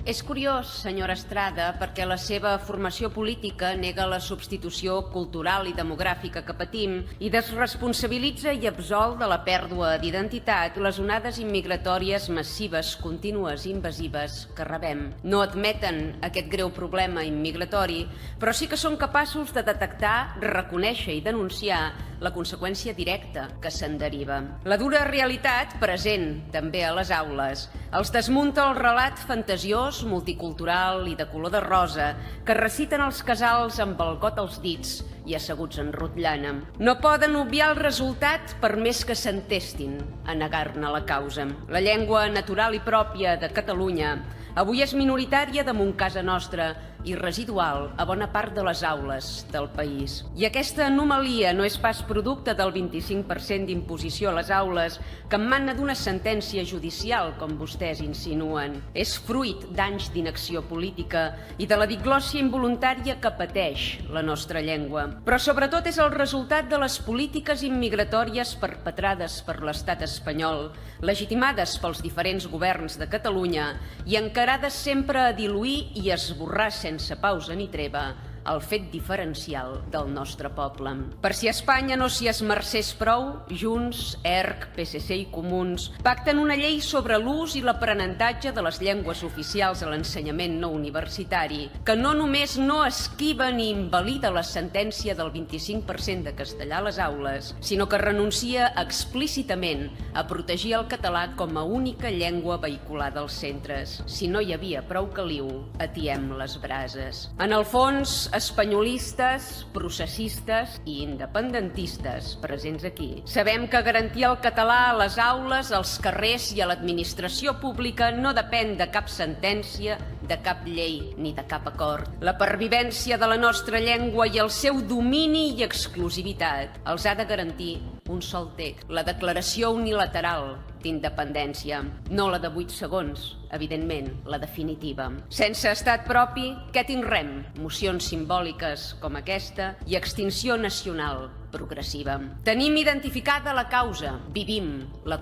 És curiós, senyora Estrada, perquè la seva formació política nega la substitució cultural i demogràfica que patim i desresponsabilitza i absol de la pèrdua d'identitat les onades immigratòries massives, contínues i invasives que rebem. No admeten aquest greu problema immigratori, però sí que són capaços de detectar, reconèixer i denunciar la conseqüència directa que se'n deriva. La dura realitat, present també a les aules, els desmunta el relat fantasiós, multicultural i de color de rosa que reciten els casals amb el got als dits i asseguts en rotllana. No poden obviar el resultat per més que s'entestin a negar-ne la causa. La llengua natural i pròpia de Catalunya avui és minoritària damunt casa nostra i residual a bona part de les aules del país. I aquesta anomalia no és pas producte del 25% d'imposició a les aules que emana d'una sentència judicial, com vostès insinuen. És fruit d'anys d'inacció política i de la diglòssia involuntària que pateix la nostra llengua. Però sobretot és el resultat de les polítiques immigratòries perpetrades per l'estat espanyol, legitimades pels diferents governs de Catalunya i encarades sempre a diluir i esborrar sense pausa ni treva el fet diferencial del nostre poble. Per si Espanya no s'hi esmercés prou, Junts, ERC, PSC i Comuns pacten una llei sobre l'ús i l'aprenentatge de les llengües oficials a l'ensenyament no universitari, que no només no esquiva ni invalida la sentència del 25% de castellà a les aules, sinó que renuncia explícitament a protegir el català com a única llengua vehiculada als centres. Si no hi havia prou caliu, atiem les brases. En el fons, espanyolistes, processistes i independentistes presents aquí. Sabem que garantir el català a les aules, als carrers i a l'administració pública no depèn de cap sentència, de cap llei ni de cap acord. La pervivència de la nostra llengua i el seu domini i exclusivitat els ha de garantir un sol text, la declaració unilateral d'independència, no la de 8 segons, evidentment, la definitiva. Sense estat propi, què tindrem? Mocions simbòliques com aquesta i extinció nacional progressiva. Tenim identificada la causa, vivim la